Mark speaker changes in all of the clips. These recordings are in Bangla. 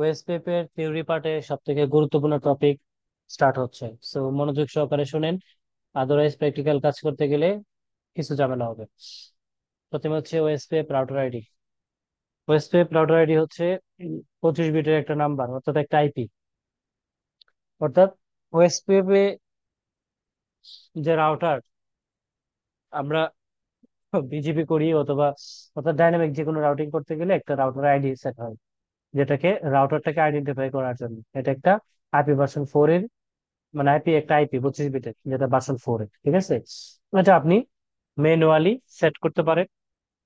Speaker 1: ওএসপিএফ এর থিওরি পার্টে সব থেকে গুরুত্বপূর্ণ টপিক স্টার্ট হচ্ছে। সো মনোযোগ সহকারে শুনেন, আদারওয়াইজ প্র্যাকটিক্যাল কাজ করতে গেলে কিছু ঝামেলা হবে। প্রথমে হচ্ছে OSPF router ID. OSPF router ID হচ্ছে 25 বিটের একটা নাম্বার, অর্থাৎ একটা আইপি। অর্থাৎ ওএসপিএফ এ যে রাউটার আমরা বিজিপি করি, অথবা অর্থাৎ ডাইনামিক যে কোনো রাউটিং করতে গেলে একটা রাউটার আইডি সেট হয়, যেটাকে রাউটারটাকে আইডেন্টিফাই করার জন্য। এটা একটা আইপি ভার্সন 4 এর, মানে আইপি একটা আইপি 25 বিটের, যেটা ভার্সন 4 এর, ঠিক আছে। এটা আপনি ম্যানুয়ালি সেট করতে পারেন।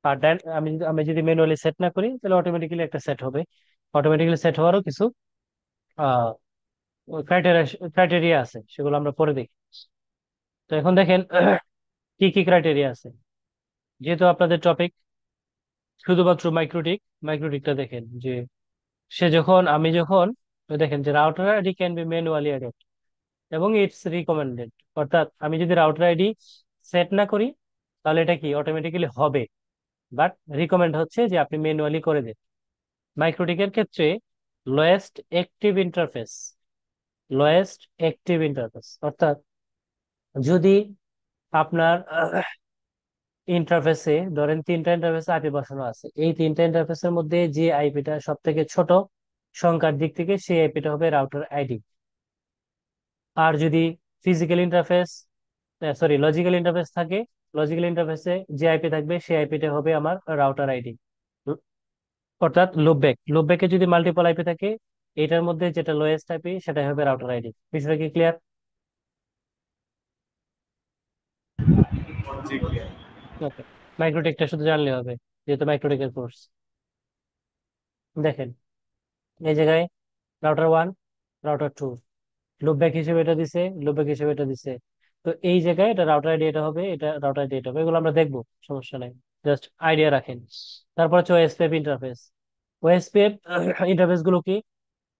Speaker 1: আর আমি যদি ম্যানুয়ালি সেট না করি, তাহলে অটোমেটিক্যালি একটা সেট হবে। অটোমেটিক্যালি সেট হওয়ারও কিছু আহ ক্রাইটেরিয়া ক্রাইটেরিয়া আছে, সেগুলো আমরা পরে দেখি। তো এখন দেখেন কি কি ক্রাইটেরিয়া আছে। যেহেতু আপনাদের টপিক শুধুমাত্র মাইক্রোটিক, মাইক্রোটিকটা দেখেন যে আমি যখন দেখেন যে router ID can be manually added এবং ইটস রিকমেন্ডেড। অর্থাৎ আমি যদি রাউটার আইডি সেট না করি, তাহলে এটা কি অটোমেটিক্যালি হবে, বাট রিকমেন্ড হচ্ছে যে আপনি ম্যানুয়ালি করে দেন। মাইক্রোটিকের ক্ষেত্রে lowest active interface, lowest active interface অর্থাৎ যদি আপনার ইন্টারফেসে ধরেন তিনটা ইন্টারফেসে আইপি বসানো আছে, এই তিনটা ইন্টারফেসের মধ্যে যে আইপিটা সব থেকে ছোট সংখ্যার দিক থেকে, সেই আইপিটা হবে রাউটার আইডি। আর যদি physical interface, sorry logical interface থাকে, লজিক্যাল ইন্টারফেসে যে আইপি থাকবে সেই আইপিটা হবে আমার রাউটার আইডি। অর্থাৎ লুপব্যাকে যদি মাল্টিপল আইপি থাকে, এটার মধ্যে যেটা লোয়েস্ট আইপি সেটাই হবে রাউটার আইডি। বিষয়টা কি ক্লিয়ার?
Speaker 2: জি ক্লিয়ার।
Speaker 1: ওকে, মাইক্রোটেকটা শুধু জানলে হবে, যেহেতু মাইক্রোটেকের কোর্স। দেখেন এই জায়গায় রাউটার 1, রাউটার 2, লুপব্যাক হিসেবে এটা দিছে, লুপব্যাক হিসেবে এটা দিছে। তো এই জায়গায় এটা রাউটার আইডি এটা হবে, এটা রাউটার আইডি এটা হবে, এগুলো আমরা দেখবো, সমস্যা নাই, জাস্ট আইডিয়া রাখেন। তারপর হচ্ছে ওএসপিএফ ইন্টারফেস। ওএসপিএফ ইন্টারফেস গুলো কি?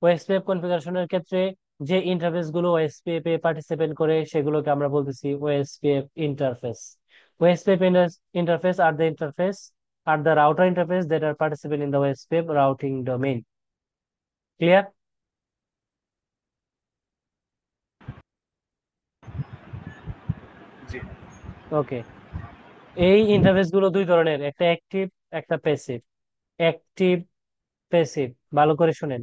Speaker 1: ওএসপিএফ কনফিগারেশনের ক্ষেত্রে যে ইন্টারফেস গুলো ওএসপিএফ এ পার্টিসিপেট করে, সেগুলোকে আমরা বলতেছি ওএসপিএফ ইন্টারফেস। ওএসপিএফ ইন্টারফেস আর the router interface that are participate in the OSPF routing domain. Clear?
Speaker 2: জি।
Speaker 1: ওকে, এই ইন্টারফেস গুলো দুই ধরনের, একটা অ্যাক্টিভ, একটা প্যাসিভ। অ্যাক্টিভ, প্যাসিভ, ভালো করে শুনেন।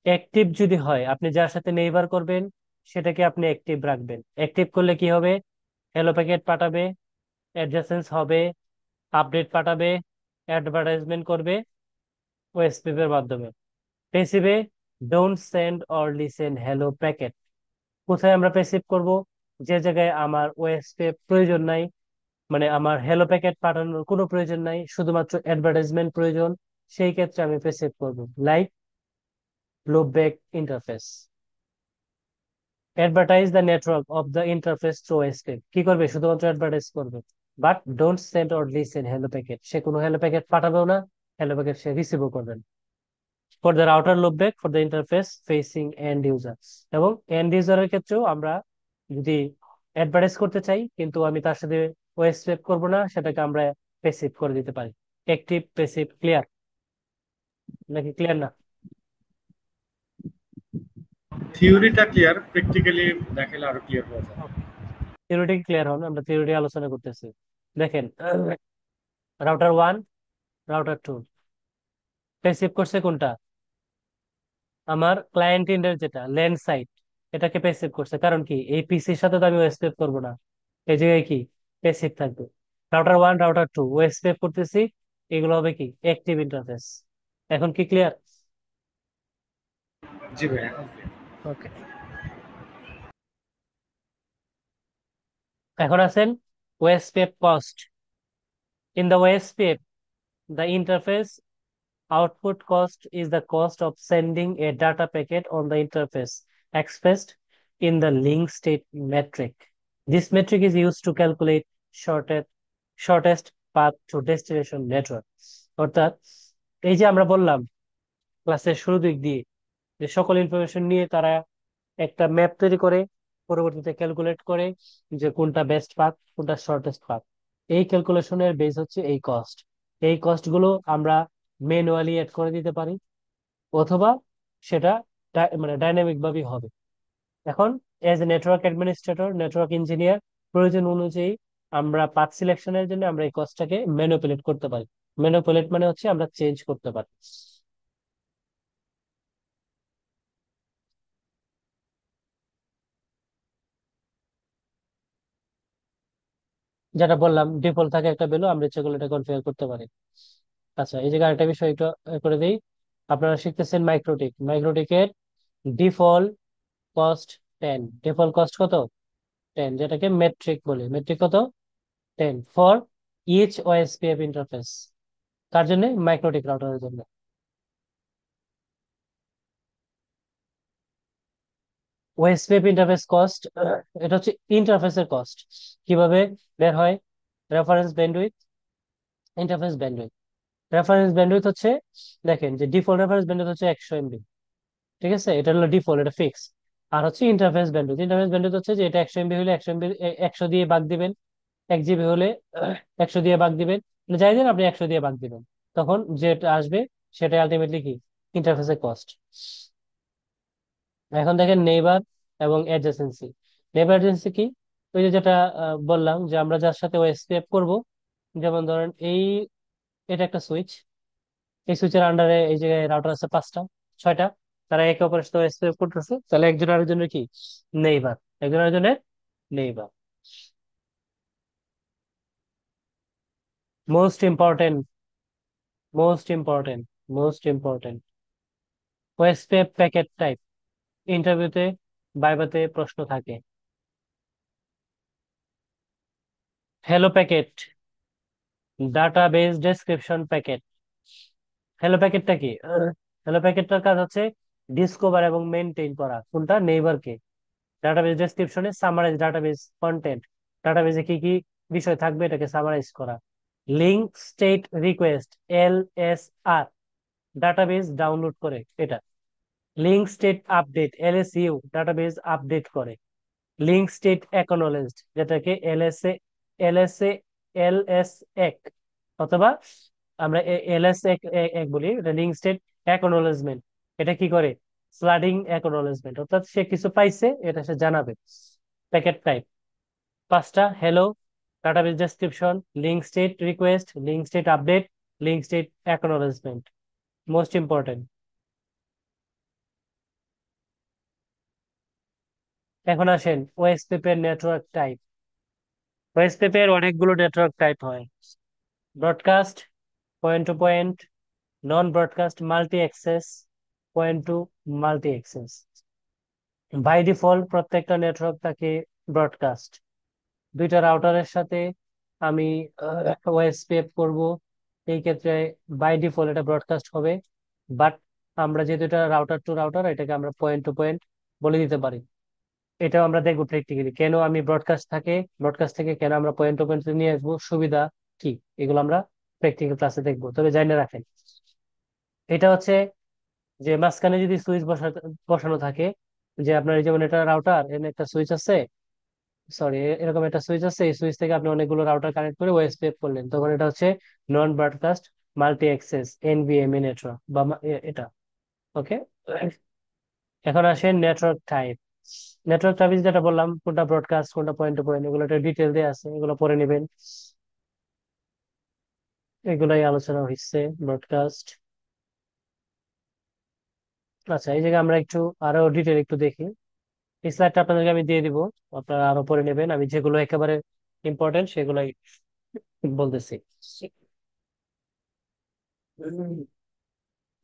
Speaker 1: অ্যাক্টিভ যদি হয়, আপনি যার সাথে নেইবার করবেন সেটাকে আপনি অ্যাক্টিভ রাখবেন। অ্যাক্টিভ করলে কি হবে? হ্যালো প্যাকেট পাঠাবে, অ্যাডজাসেন্স হবে, আপডেট পাঠাবে, অ্যাডভার্টাইজমেন্ট করবে ওএসপিএফ এর মাধ্যমে। প্যাসিভে don't send or listen hello packet. কোথায় আমরা প্যাসিভ করব? যে জায়গায় আমার ওএসপিএফ প্রয়োজন নাই, মানে আমার হ্যালো প্যাকেট পাঠানোর কোনো প্রয়োজন নাই, শুধুমাত্র অ্যাডভার্টাইজমেন্ট প্রয়োজন, সেই ক্ষেত্রে আমি প্যাসিভ করব। Like loopback interface, advertise the network of the interface through escape. কি করবে? শুধুমাত্র অ্যাডভার্টাইজ করবে, but don't send or listen hello packet. সে কোনো হ্যালো প্যাকেট পাঠাবেও না, হ্যালো প্যাকেট সে রিসিভও করবেন। For the router loopback for the interface facing and user. এবং এন্ড ইউজারের ক্ষেত্রেও আমরা যদি অ্যাডভার্টাইজ করতে চাই কিন্তু আমি তার সাথে ওয়েস্টেপ করব না, সেটাকে আমরা প্যাসিভ করে দিতে পারি। অ্যাক্টিভ, প্যাসিভ, ক্লিয়ার নাকি ক্লিয়ার না?
Speaker 2: থিওরিটা ক্লিয়ার, প্র্যাকটিক্যালি দেখালে আরো ক্লিয়ার হয়ে যায়।
Speaker 1: থিওরিটি ক্লিয়ার হন, আমরা থিওরিটি আলোচনা করতেছি। দেখেন রাউটার 1, রাউটার 2 প্যাসিভ করছে কোনটা? আমার ক্লায়েন্ট এন্ডের যেটা ল্যান্ড সাইট, এটাকে প্যাসিভ করছে। কারণ কি? এই পিসির সাথে তো আমি ওয়েস্টেপ করবো না, এই জায়গায় কি প্যাসিভ থাকবে। রাউটার 1, রাউটার 2 ওয়েস্টেপ করতেছি, এগুলো হবে কি অ্যাক্টিভ ইন্টারফেস। এখন কি ক্লিয়ার?
Speaker 2: জি ভাই, এখন clear।
Speaker 1: ওকে, এখন আছেন OSPF cost. In the OSPF the interface output cost is the cost of sending a data packet on the interface, expressed in the link state metric. This metric is used to calculate shortest path to destination network. অর্থাৎ এই যে আমরা বললাম ক্লাসের শুরু দিক দিয়ে যে সকল ইনফরমেশন নিয়ে তারা একটা ম্যাপ তৈরি করে, পরবর্তীতে ক্যালকুলেট করে যে কোনটা বেস্ট পাথ, কোনটা শর্টেস্ট পাথ। এই ক্যালকুলেশনের বেস হচ্ছে এই কস্ট। এই কস্ট গুলো আমরা ম্যানুয়ালি এড করে দিতে পারি, অথবা সেটা মানে ডাইনামিক ভাবে হবে। এখন as a network administrator, network engineer, প্রয়োজন অনুযায়ী আমরা পাথ সিলেকশনের জন্য আমরা এই কস্টটাকে ম্যানিপুলেট করতে পারি। ম্যানিপুলেট মানে হচ্ছে আমরা চেঞ্জ করতে পারি। যেটা বললাম, ডিফল্ট থাকে একটা ভ্যালু, আমরা ইচ্ছা করলে এটা কনফিগার করতে পারি। আচ্ছা, এই জায়গায় আরেকটা বিষয় একটু করে দিই। আপনারা শিখতেছেন মাইক্রোটিক। মাইক্রোটিকের ডিফল্ট কস্ট 10। ডিফল্ট কস্ট কত? 10, যেটাকে মেট্রিক বলি। মেট্রিক কত? 10 ফর ইচ ওএসপিএফ ইন্টারফেস। কার জন্য? মাইক্রোটিক রাউটারের জন্য। ওএসপিএফ ইন্টারফেস কস্ট, এটা হচ্ছে ইন্টারফেসের কস্ট। কিভাবে বের হয়? Reference bandwidth, interface bandwidth. Reference bandwidth হচ্ছে, দেখেন যে ডিফল্ট রেফারেন্স ব্যান্ডউইথ হচ্ছে 100 এমবি। ঠিক আছে, এটা হলো ডিফল্ট, এটা ফিক্স। আর হচ্ছে ইন্টারফেস ব্যান্ডউইথ। ইন্টারফেস ব্যান্ডউইথ হচ্ছে যে এটা 100 এমবি হলে 100 এমবি 100 দিয়ে ভাগ দিবেন, 1 জিবি হলে 100 দিয়ে ভাগ দিবেন, মানে যাই দিন আপনি 100 দিয়ে ভাগ দিবেন, তখন যেটা আসবে সেটা আলটিমেটলি কি? ইন্টারফেসের কস্ট। এখন দেখেন নেইবার এবং অ্যাডজেসেন্সি। নেইবার অ্যাডজেসেন্সি কি? ওই যে যেটা বললাম যে আমরা যার সাথে ওএসপিএফ করব, যেমন ধরেন এটা একটা সুইচ, এই সুইচের আন্ডারে এই জায়গায় রাউটার আছে 5টা 6টা, তারা একে অপরের সাথে ওএসপিএফ করতেছে, তাহলে একজন আরেকজনের কি? নেইবার। একজন আরেকজনের neighbour. Most important, most important, most important, OSPF packet type. ইন্টারভিউতে, ভাইভাতে প্রশ্ন থাকে। Hello packet, database description packet. Hello প্যাকেটটা কি? হ্যালো প্যাকেটটার কাজ হচ্ছে ডিসকভার এবং মেনটেন করা কোনটা? নেইবারকে। ডাটাবেস ডেসক্রিপশনে সামারাইজ ডাটাবেস কন্টেন্ট, ডাটাবেসে কি কি বিষয় থাকবে এটাকে সামারাইজ করা। Link state request, LSR, database download করে এটা। Link state update, LSU, database update করে। লিঙ্ক স্টেট অ্যাকনলেজড, যেটাকে এলএসএ এলএস এক, অথবা আমরা এলএস এক এক বলি, এটা লিঙ্ক স্টেট অ্যাকনলেজমেন্ট। এটা কি করে? স্লাডিং অ্যাকনলেজমেন্ট, অর্থাৎ সে কিছু পাইছে এটা সে জানাবে। প্যাকেট টাইপ 5টা: hello, database description, link state request, link state update, link state acknowledgement. Most important. এখন আসেন ওএসপিপি এর নেটওয়ার্ক টাইপ। ওএসপিপি এর অনেকগুলো নেটওয়ার্ক টাইপ হয়: broadcast, point to point, non broadcast, multi access, point to multi access. By default প্রত্যেকটা নেটওয়ার্ক থাকে ব্রডকাস্ট। দুইটা রাউটারের সাথে আমি ওএসপিএফ করব, এই ক্ষেত্রে বাই ডিফল্ট এটা ব্রডকাস্ট হবে। বাট আমরা যেহেতু এটা রাউটার টু রাউটার, এটাকে আমরা পয়েন্ট টু পয়েন্ট বলে দিতে পারি। এটাও আমরা দেখবো প্র্যাকটিক্যালি কেন আমি ব্রডকাস্ট থাকে, ব্রডকাস্ট থেকে কেন আমরা পয়েন্ট টু পয়েন্ট নিয়ে আসবো, সুবিধা কি, এগুলো আমরা প্র্যাকটিক্যাল ক্লাসে দেখবো। তবে জানিয়ে রাখেন, এটা হচ্ছে যে মাঝখানে যদি সুইচ বসানো থাকে, যে আপনার এই যেমন এটা রাউটার, এখানে একটা সুইচ আছে, সরি এরকম একটা সুইচ আছে, এই সুইচ থেকে আপনি অনেকগুলো রাউটার কানেক্ট করে ওএসপিএফ করলেন, তখন এটা হচ্ছে নন ব্রডকাস্ট মাল্টি অ্যাক্সেস, এনভিএমই নেটওয়ার্ক বা এটা। ওকে, এখন আসেন নেটওয়ার্ক টাইপ। নেটওয়ার্ক টাইপ যেটা বললাম, কোনটা ব্রডকাস্ট কোনটা পয়েন্ট টু পয়েন্ট, এগুলো ডিটেল দিয়ে আছে, এগুলো পরে নেবেন। এগুলাই আলোচনা হচ্ছে ব্রডকাস্ট। আচ্ছা, এই জায়গায় আমরা একটু আরো ডিটেল একটু দেখি। এই স্লাইডটা আপনাদেরকে আমি দিয়ে দিব, আপনারা আরো পরে নেবেন। আমি যেগুলো একেবারে ইম্পর্টেন্ট সেগুলাই বলতেছি।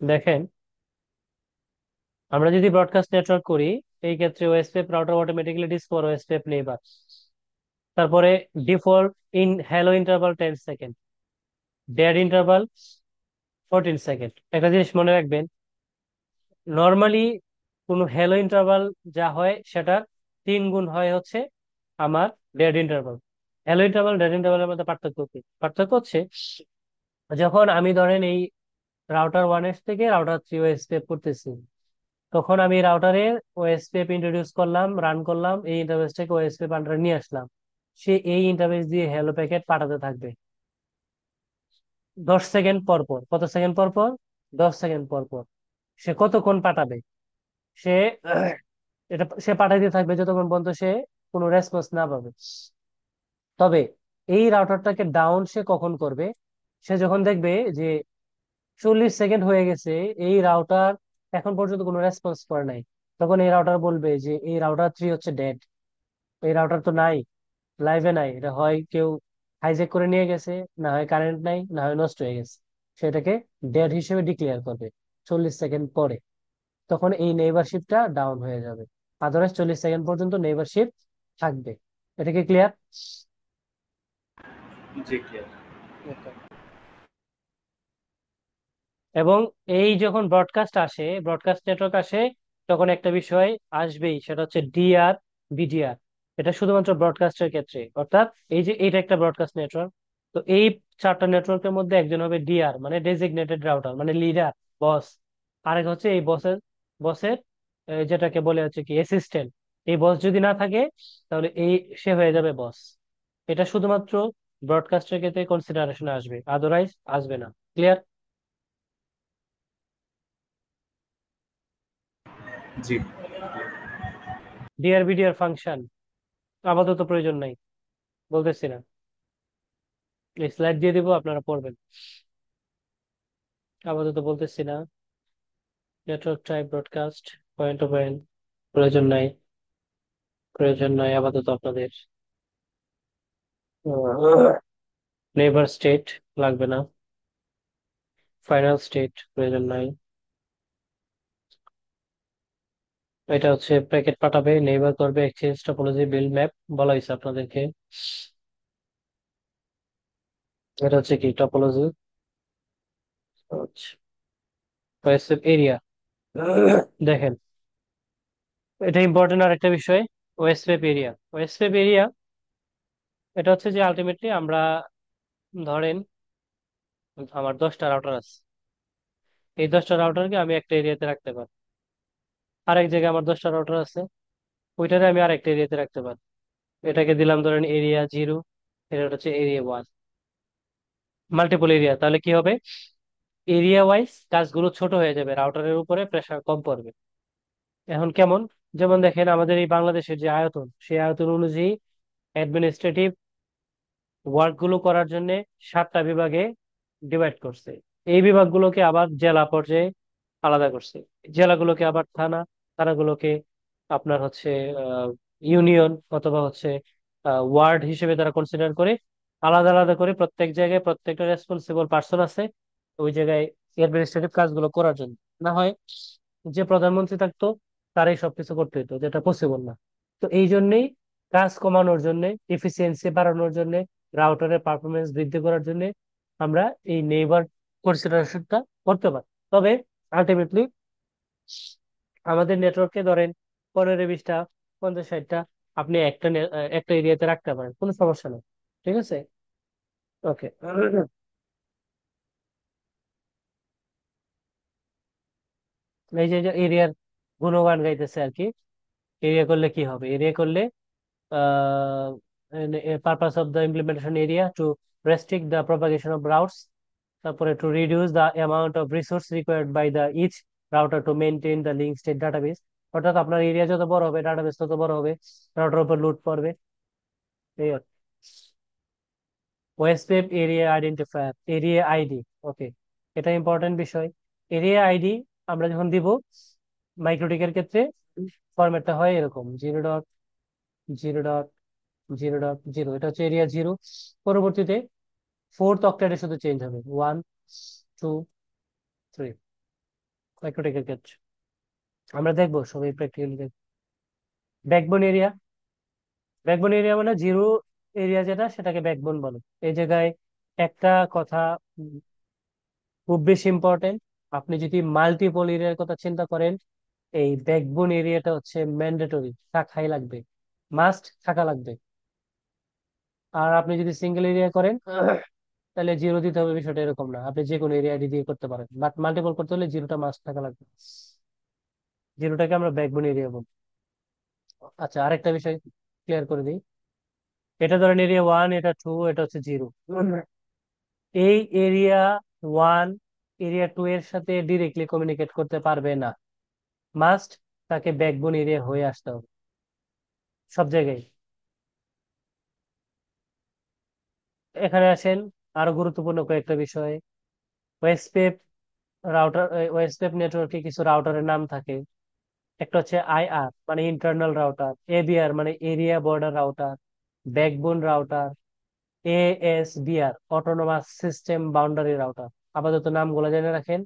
Speaker 1: দেখেন, আমরা যদি ব্রডকাস্ট নেটওয়ার্ক করি, এই ক্ষেত্রে OSPF router automatically discover OSPF neighbour. তারপরে default in hello interval 10 second, dead interval 14 second. একটা জিনিস মনে রাখবেন, নর্মালি কোনো হ্যালো ইন্টারভাল যা হয় সেটা 3 গুণ হয় হচ্ছে আমার dead interval. Hello interval dead ইন্টারভালের মধ্যে পার্থক্য কি? পার্থক্য হচ্ছে, যখন আমি ধরেন এই রাউটার 1 থেকে রাউটার 3 ওএসপিএফ করতেছি, তখন আমি রাউটারে ওএসপিএফ ইন্ট্রোডিউস করলাম, রান করলাম, এই ইন্টারফেসটাকে ওএসপিএফ আন্ডারে নিয়ে আসলাম। সে এই ইন্টারফেস দিয়ে হ্যালো প্যাকেট পাঠাতে থাকবে 10 সেকেন্ড পর পর। কত সেকেন্ড পর পর? 10 সেকেন্ড পর পর। সে কতক্ষণ পাঠাবে, সে এটা সে পাঠাইতে থাকবে যতক্ষণ পর্যন্ত সে কোনো রেসপন্স না পাবে। তবে এই রাউটারটাকে ডাউন সে কখন করবে? সে যখন দেখবে যে 40 সেকেন্ড হয়ে গেছে, এই রাউটার এখন পর্যন্ত কোনো রেসপন্স করে নাই, তখন এই রাউটার বলবে যে এই রাউটার 3 হচ্ছে ডেড। এই রাউটার তো নাই, লাইভে নাই, এটা হয় কেউ হাইজ্যাক করে নিয়ে গেছে, না হয় কারেন্ট নাই, না হয় নষ্ট হয়ে গেছে। সেটাকে ডেড হিসেবে ডিক্লেয়ার করবে 40 সেকেন্ড পরে। তখন এই নেইবারশিপটা ডাউন হয়ে যাবে। আদারওয়াইজ 40 সেকেন্ড পর্যন্ত নেইবারশিপ থাকবে। এটা কি ক্লিয়ার?
Speaker 2: জি ক্লিয়ার।
Speaker 1: এবং এই যখন ব্রডকাস্ট আসে, ব্রডকাস্ট নেটওয়ার্ক আসে, তখন একটা বিষয় আসবেই, সেটা হচ্ছে ডিআর, বিডিআর। এটা শুধুমাত্র ব্রডকাস্টের ক্ষেত্রে, অর্থাৎ এই যে এটা একটা ব্রডকাস্ট নেটওয়ার্ক, তো এই চারটা নেটওয়ার্কের মধ্যে একজন হবে ডিআর, মানে ডেজিগনেটেড রাউটার, মানে লিডার, বস। আরেক হচ্ছে এই বসের বসের যেটাকে বলে হচ্ছে কি অ্যাসিস্ট্যান্ট। এই বস যদি না থাকে, তাহলে এই সে হয়ে যাবে বস। এটা শুধুমাত্র ব্রডকাস্টের ক্ষেত্রে কনসিডারেশনে আসবে, আদারওয়াইজ আসবে না। ক্লিয়ার?
Speaker 2: জি।
Speaker 1: ডিআর বিডিআর ফাংশন আপাতত প্রয়োজন নাই, বলতেছি না, এই স্লাইড দিয়ে দিব, আপনারা পড়বেন। আপাতত বলতেছি না। Network type broadcast, point to point, প্রয়োজন নাই, প্রয়োজন নাই আপাতত আপনাদের। নেইবার স্টেট লাগবে না, ফাইনাল স্টেট প্রয়োজন নাই। এটা হচ্ছে প্যাকেট পাঠাবে, নেইবার করবে, এক্সচেঞ্জ টপোলজি, বিল্ড ম্যাপ বলা হয়েছে আপনাদেরকে। এটা হচ্ছে কি টপোলজি, এরিয়া। দেখেন, এটা ইম্পর্টেন্ট আর একটা বিষয়, ওএসপেপ এরিয়া। ওএসপেপ এরিয়া এটা হচ্ছে যে আলটিমেটলি আমরা, ধরেন আমার 10টা রাউটার আছে, এই 10টা রাউটারকে আমি একটা এরিয়াতে রাখতে পারি। আরেক জায়গায় আমার 10টা রাউটার আছে, ওইটারে আমি আরেকটা এরিয়াতে রাখতে পারি। এটাকে দিলাম ধরেন এরিয়া 0, এটা হচ্ছে এরিয়া 1, মাল্টিপল এরিয়া। তাহলে কি হবে? এরিয়া ওয়াইজ কাজগুলো ছোট হয়ে যাবে, রাউটারের উপরে প্রেসার কম পড়বে। এখন কেমন? যেমন দেখেন, আমাদের এই বাংলাদেশের যে আয়তন, সেই আয়তন অনুযায়ী অ্যাডমিনিস্ট্রেটিভ ওয়ার্ক গুলো করার জন্য 7টা বিভাগে ডিভাইড করছে। এই বিভাগগুলোকে আবার জেলা পর্যায়ে আলাদা করছে, জেলাগুলোকে আবার থানা, থানাগুলোকে আপনার হচ্ছে ইউনিয়ন অথবা হচ্ছে ওয়ার্ড হিসেবে তারা কনসিডার করে, আলাদা আলাদা করে প্রত্যেক জায়গায় প্রত্যেকটা রেসপন্সিবল পার্সন আছে ওই জায়গায় অ্যাডমিনিস্ট্রেটিভ কাজগুলো করার জন্য। না হয় যে প্রধানমন্ত্রী থাকতো, তারাই সবকিছু করতে হতো, যেটা পসিবল না। তো এই জন্যই কাজ কমানোর জন্য, এফিসিয়েন্সি বাড়ানোর জন্য, রাউটারের পারফরমেন্স বৃদ্ধি করার জন্য আমরা এই নেইবার কনসিডারেশনটা করতে পারি। তবে আলটিমেটলি আমাদের নেটওয়ার্কে ধরেন 15-20টা, 50-60টা আপনি একটা এরিয়াতে রাখতে পারেন, কোনো সমস্যা নেই। ঠিক আছে? ওকে। এই যে এরিয়ার গুণগান গাইতেছে আর কি। এরিয়া করলে কি হবে? এরিয়া করলে purpose of the implementation area to restrict the propagation of routes, তারপরে to reduce the amount of resource required by the each router to maintain the link state database। অর্থাৎ আপনার এরিয়া যত বড় হবে, ডাটাবেস তত বড় হবে, রাউটার উপর লোড পড়বে। এই ওয়েসপেপ এরিয়া আইডেন্টিফায়ার, এরিয়া আইডি। ওকে, এটা ইম্পর্টেন্ট বিষয়। এরিয়া আইডি আমরা যখন দিব মাইক্রোটিকের ক্ষেত্রে, ফরম্যাটটা হয় এরকম: 0.0.0.0, এটা হচ্ছে এরিয়া 0। পরবর্তীতে 4th অক্টালে শুধু চেঞ্জ হবে, 1, 2, 3, মাইক্রোটেকের ক্ষেত্রে। আমরা দেখবো সবাই প্র্যাকটিক্যালি দেখবো। ব্যাকবোন এরিয়া, ব্যাকবোন এরিয়া মানে জিরো এরিয়া, যেটা সেটাকে ব্যাকবোন বলে। এই জায়গায় একটা কথা খুব বেশি ইম্পর্টেন্ট, আপনি যদি মাল্টিপল এরিয়ার কথা চিন্তা করেন, এই ব্যাকবোন এরিয়াটা হচ্ছে ম্যান্ডেটরি, থাকাই লাগবে, মাস্ট থাকা লাগবে। আর আপনি যদি সিঙ্গেল এরিয়া করেন, তাহলে জিরো দিতে হবে, বিষয়টা এরকম না, আপনি যে কোনো এরিয়া আইডি দিয়ে করতে পারেন, বাট মাল্টিপল করতে হলে জিরোটা মাস্ট থাকা লাগবে। জিরোটাকে আমরা ব্যাকবোন এরিয়া বলি। আচ্ছা, আরেকটা বিষয় ক্লিয়ার করে দিই। এটা ধরেন এরিয়া 1, এটা 2, এটা হচ্ছে 0। এই এরিয়া 1 এরিয়া 2 এর সাথে ডিরেক্টলি কমিউনিকেট করতে পারবে না। মাস্ট তাকে ব্যাকবোন এরিয়া হয়ে আসতে হবে সব জায়গায়। এখানে আসেন আরো গুরুত্বপূর্ণ কয়েকটা বিষয়। ওএসপিএফ রাউটার, ওএসপিএফ নেটওয়ার্কে কিছু রাউটারের নাম থাকে। একটা হচ্ছে আইআর মানে ইন্টারনাল রাউটার, এবিআর মানে area border router, backbone router, ASBR autonomous system boundary router. আপাতত নামগুলো জেনে রাখেন,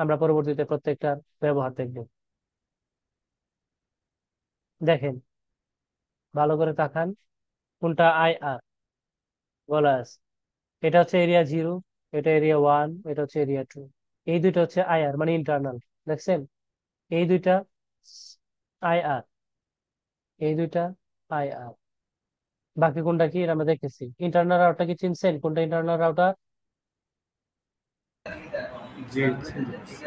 Speaker 1: আমরা পরবর্তীতে প্রত্যেকটার ব্যবহার দেখব। দেখেন, ভালো করে তাকান, কোনটা আইআর বলা আছে। এটা হচ্ছে এরিয়া 0, এটা এরিয়া 1, এটা হচ্ছে এরিয়া 2। এই দুইটা হচ্ছে আইআর মানে ইন্টারনাল। দেখছেন, এই দুইটা আইআর, এই দুইটা আইআর। বাকি কোনটা কি এটা আমরা দেখতেছি। ইন্টারনাল রাউটার কি চিনছেন, কোনটা ইন্টারনাল রাউটার?
Speaker 2: জি, চিনতে পারছি।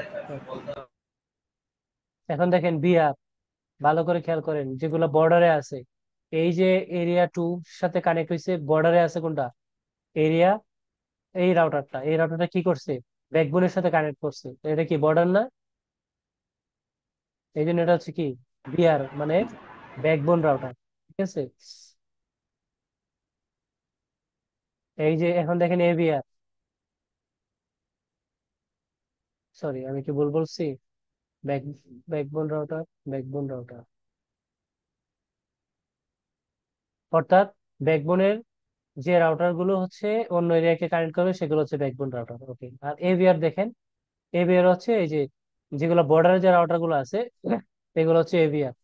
Speaker 1: এখন দেখেন বিআর, ভালো করে খেয়াল করেন যেগুলো বর্ডারে আছে। এই যে এরিয়া 2 সাথে কানেক্ট হয়েছে, বর্ডারে আছে কোনটা? এরিয়া, এই রাউটারটা কি করছে? ব্যাকবোনের সাথে কানেক্ট করছে। তো এটা কি বর্ডার না? এই জন্য এটা হচ্ছে কি বিআর মানে ব্যাকবোন রাউটার। ঠিক আছে। এই যে এখন দেখেন এভিআর, সরি আমি কি ভুল বলছি? Back backbone router, backbone router অর্থাৎ ব্যাকবোনের যে রাউটার গুলো হচ্ছে অন্য এরিয়াকে কানেক্ট করবে সেগুলো হচ্ছে ব্যাকবোন রাউটার। ওকে। আর এভিআর দেখেন, এভিআর হচ্ছে এই যে যেগুলো বর্ডারে যে রাউটার গুলো আছে এগুলো হচ্ছে এভিআর,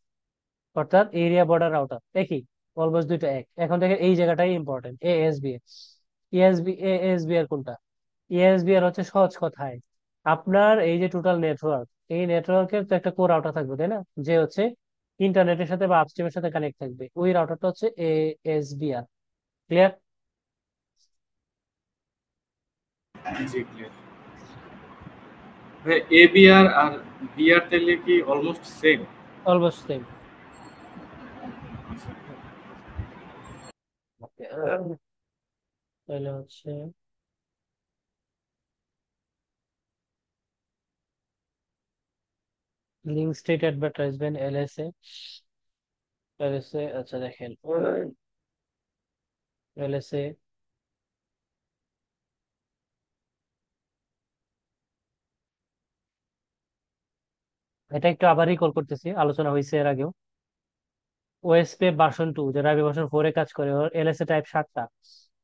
Speaker 1: অর্থাৎ এরিয়া বর্ডার রাউটার। একই, অলমোস্ট দুইটা এক। এখন দেখেন এই জায়গাটাই ইম্পর্টেন্ট, এএসবি। এএসবি এর কোনটা? এএসবি এর হচ্ছে সহজ কথায় আপনার এই যে টোটাল নেটওয়ার্ক, এই নেটওয়ার্কের তো একটা কোর রাউটার থাকবে তাই না, যে হচ্ছে ইন্টারনেটের সাথে বা আপস্ট্রিমের সাথে কানেক্ট থাকবে। ওই রাউটারটা হচ্ছে এএসবিআর। ক্লিয়ার?
Speaker 2: জি, ক্লিয়ার। ভাই, এবিআর আর বিআর তাহলে কি অলমোস্ট সেম?
Speaker 1: Almost same. তাহলে হচ্ছে link state advertisement, LSA. LSA আচ্ছা দেখেন, এলএসএ এটা একটু আবারই কল করতেছি, আলোচনা হয়েছে এর আগেও। ওএসপি ভার্সন 2 যেটা আগে ভার্সন 4 কাজ করে, ওর এলএসএ টাইপ 7টা।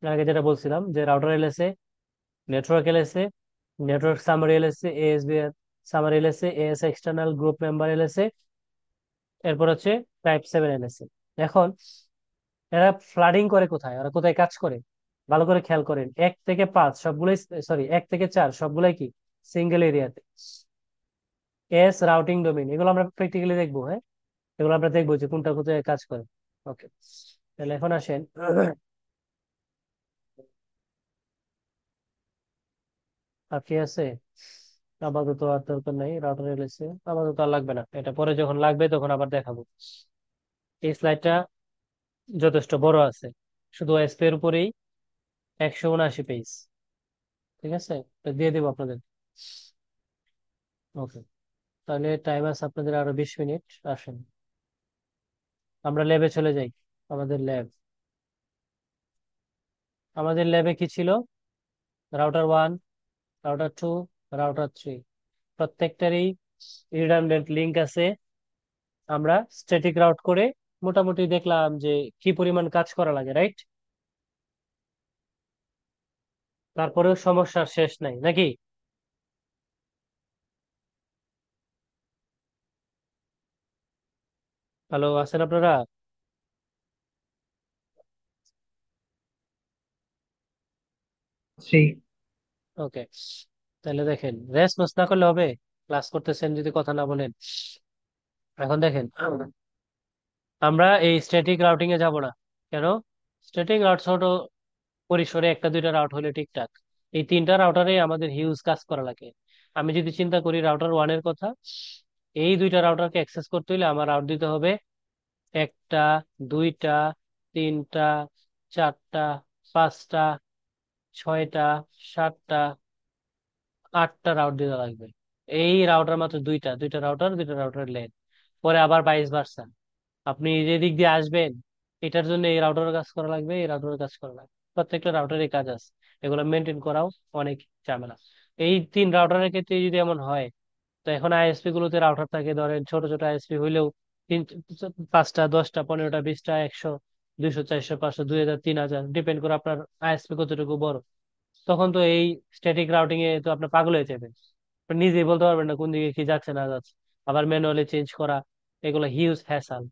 Speaker 1: এর আগে যেটা বলছিলাম যে router LSA, network LSA, network summary LSA, ASB summary LSA, as external group member LSA, এরপর হচ্ছে টাইপ 7 এলএসএ। এখন এরা ফ্লাডিং করে কোথায়, ওরা কোথায় কাজ করে? ভালো করে খেয়াল করেন, 1 থেকে 5 সবগুলোই, সরি 1 থেকে 4 সবগুলাই কি সিঙ্গেল এরিয়াতে। এস রাউটিং ডোমেইন, এগুলো আমরা প্র্যাকটিক্যালি দেখবো। হ্যাঁ, এগুলো আমরা দেখবো যে কোনটা কোথায় কাজ করে। ওকে, তাহলে এখন আসেন। আর কি আছে? আপাতত আর দরকার নাই, রাউটার এলএসএ আপাতত আর লাগবে না, এটা পরে যখন লাগবে তখন আবার দেখাবো। এই স্লাইডটা যথেষ্ট বড় আছে, শুধু এসপি এর উপরেই 179 পেজ। ঠিক আছে, তো দিয়ে দেবো আপনাদের। ওকে, তাহলে টাইম আছে আপনাদের আরো 20 মিনিট। আসেন আমরা ল্যাবে চলে যাই। আমাদের ল্যাব, আমাদের ল্যাবে কি ছিল? রাউটার 1, রাউটার 2, রাউটার 3, প্রত্যেকটারই রিডান্ডেন্ট লিংক আছে। আমরা স্ট্যাটিক রাউট করে মোটামুটি দেখলাম যে কি পরিমাণ কাজ করা লাগে, রাইট? তারপরেও সমস্যার শেষ নাই নাকি? ভালো আছেন আপনারা?
Speaker 3: জি।
Speaker 1: ওকে, তাহলে দেখেন, রেসপন্স না করলে হবে? ক্লাস করতেছেন যদি কথা না বলেন। এখন দেখেন, আমরা এই স্ট্যাটিক রাউটিং এ যাব না। কেন? স্ট্যাটিক রাউট ছোট পরিসরে একটা দুইটা রাউট হলে ঠিকঠাক, এই 3টা রাউটারে আমাদের হিউজ কাজ করা লাগে। আমি যদি চিন্তা করি রাউটার 1 এর কথা, এই 2টা রাউটারকে অ্যাক্সেস করতে হলে আমার রাউট দিতে হবে 1টা, 2টা, 3টা, 4টা, 5টা, 6টা, 7টা, 8টা রাউট দিতে লাগবে। এই রাউটার মাত্র দুইটা, দুইটা রাউটার, দুইটা রাউটার লেন। পরে আবার বাইশ ভার্সা, আপনি যে দিক দিয়ে আসবেন এটার জন্য এই রাউটারের কাজ করা লাগবে, এই রাউটারের কাজ করা লাগবে। প্রত্যেকটা রাউটারের কাজ আছে, এগুলো মেনটেন করাও অনেক ঝামেলা। এই 3 রাউটারের ক্ষেত্রে যদি এমন হয়, তো এখন আইএসপি গুলোতে রাউটার থাকে, ধরেন ছোট ছোট আইএসপি হইলেও তিন, 5টা, 10টা, 15টা, 20টা, 100, 200, 400, 500, 2000, 3000, ডিপেন্ড করে আপনার আইএসপি কতটুকু বড়। তখন তো এই স্ট্যাটিক রাউটিং এ তো আপনার পাগল হয়ে যাবেন, আপনি নিজেই বলতে পারবেন না কোন দিকে কি যাচ্ছে না যাচ্ছে। আবার ম্যানুয়ালি চেঞ্জ করা, এগুলো হিউজ হ্যাসাল।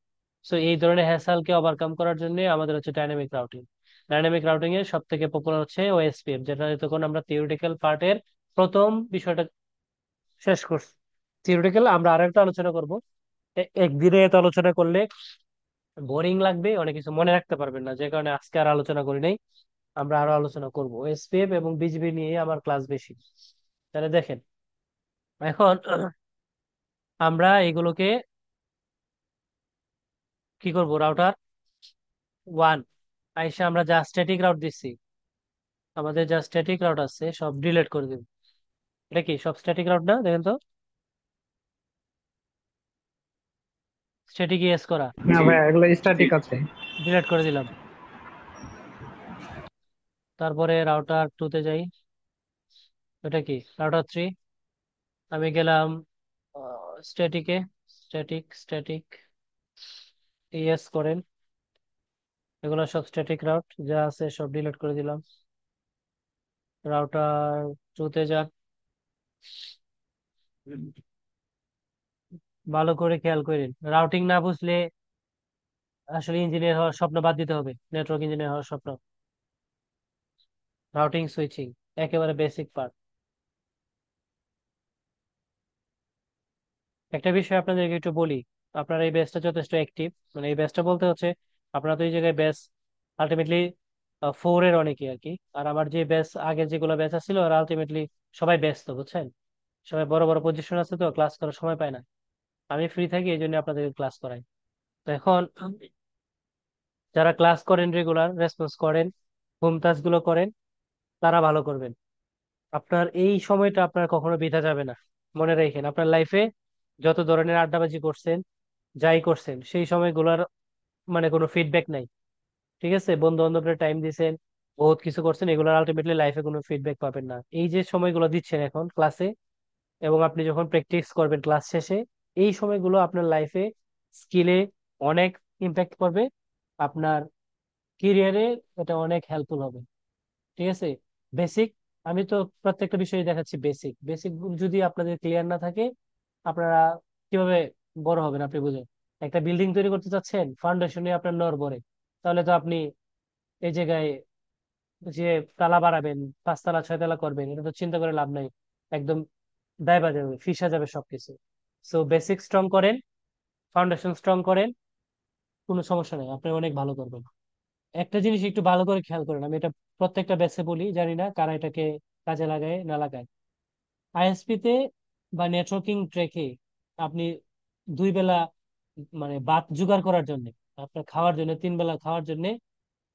Speaker 1: সো এই ধরনের হ্যাসালকে ওভারকাম করার জন্য আমাদের হচ্ছে ডাইনামিক রাউটিং। ডাইনামিক রাউটিং এর সব থেকে পপুলার হচ্ছে ওএসপিএফ, যেটা তখন আমরা থিওরিটিক্যাল পার্টের প্রথম বিষয়টা শেষ করছি। থিওরিটিক্যাল আমরা আরেকটা আলোচনা করব, একদিনে এত আলোচনা করলে বোরিং লাগবে, অনেক কিছু মনে রাখতে পারবেন না, যে কারণে আজকে আর আলোচনা করি নাই। আমরা আরো আলোচনা করব এসপিএফ এবং বিজিবি নিয়ে, আমার ক্লাস বেশি। তাহলে দেখেন, এখন আমরা এগুলোকে কি করব, রাউটার 1 আইসা আমরা যা স্ট্যাটিক রাউট দিচ্ছি, আমাদের যা স্ট্যাটিক রাউট আছে সব ডিলিট করে দিব। এটা কি সব স্ট্যাটিক রাউট না, দেখেন তো, স্ট্যাটিক ইএস করা,
Speaker 3: না
Speaker 2: জি।
Speaker 3: ভাই, এগুলো
Speaker 2: জি।
Speaker 3: স্ট্যাটিক আছে।
Speaker 1: ডিলিট করে দিলাম। তারপরে রাউটার 2 তে যাই, এটা কি রাউটার 3, আমি গেলাম স্ট্যাটিকে, স্ট্যাটিক স্ট্যাটিক ইএস করেন, এগুলো সব স্ট্যাটিক রাউট যা আছে সব ডিলিট করে দিলাম। রাউটার 2 তে যান, ভালো করে খেয়াল করেন, রাউটিং না বুঝলে আসলে ইঞ্জিনিয়ার হওয়ার স্বপ্ন বাদ দিতে হবে, নেটওয়ার্ক ইঞ্জিনিয়ার হওয়ার স্বপ্ন। রাউটিং সুইচিং একেবারে বেসিক পার্ট। একটা বিষয় আপনাদেরকে একটু বলি, আপনার এই ব্যাচটা যথেষ্ট অ্যাক্টিভ, মানে এই ব্যাচটা বলতে হচ্ছে আপনারা তো এই জায়গায় ব্যাচ আলটিমেটলি 4 এর অনেকে আর কি। আর আমার যে ব্যাচ আগে যেগুলো ব্যাচ ছিল ওরা আলটিমেটলি সবাই ব্যস্ত, বুঝছেন, সবাই বড় বড় পজিশন আছে, তো ক্লাস করার সময় পায় না। আমি ফ্রি থাকি, এই জন্য আপনাদেরকে ক্লাস করাই। তো এখন যারা ক্লাস করেন, রেগুলার রেসপন্স করেন, হোম টাস্ক গুলো করেন, তারা ভালো করবেন। আপনার এই সময়টা আপনার কখনো বৃথা যাবে না। মনে রাখেন, আপনার লাইফে যত ধরনের আড্ডাবাজি করছেন, যাই করছেন, সেই সময়গুলোর মানে কোনো ফিডব্যাক নাই। ঠিক আছে, বন্ধু বান্ধবের টাইম দিছেন, বহুত কিছু করছেন, এগুলোর আলটিমেটলি লাইফে কোনো ফিডব্যাক পাবেন না। এই যে সময়গুলো দিচ্ছেন এখন ক্লাসে, এবং আপনি যখন প্র্যাকটিস করবেন ক্লাস শেষে, এই সময়গুলো আপনার লাইফে স্কিলে অনেক ইম্প্যাক্ট করবে, আপনার ক্যারিয়ারে এটা অনেক হেল্পফুল হবে। ঠিক আছে, বেসিক, আমি তো প্রত্যেকটা বিষয়ে দেখাচ্ছি বেসিক। বেসিক যদি আপনাদের ক্লিয়ার না থাকে, আপনারা কিভাবে বড় হবেন আপনি বুঝেন। একটা বিল্ডিং তৈরি করতে চাচ্ছেন, ফাউন্ডেশনে আপনার নড়বড়ে, তাহলে তো আপনি এই জায়গায় যে তালা বাড়াবেন, 5 তলা 6 তলা করবেন, এটা তো চিন্তা করে লাভ নাই, একদম দায়বা যাবে, ফিসা যাবে সবকিছু। সো বেসিক স্ট্রং করেন, ফাউন্ডেশন স্ট্রং করেন, কোনো সমস্যা নেই, আপনি অনেক ভালো করবেন। একটা জিনিস একটু ভালো করে খেয়াল করেন, আমি এটা প্রত্যেকটা ব্যাচে বলি, জানি না কারা এটাকে কাজে লাগায় না লাগায়। আইএসপি তে বা নেটওয়ার্কিং ট্র্যাকে আপনি 2 বেলা মানে ভাত জোগাড় করার জন্য, আপনার খাওয়ার জন্য, 3 বেলা খাওয়ার জন্য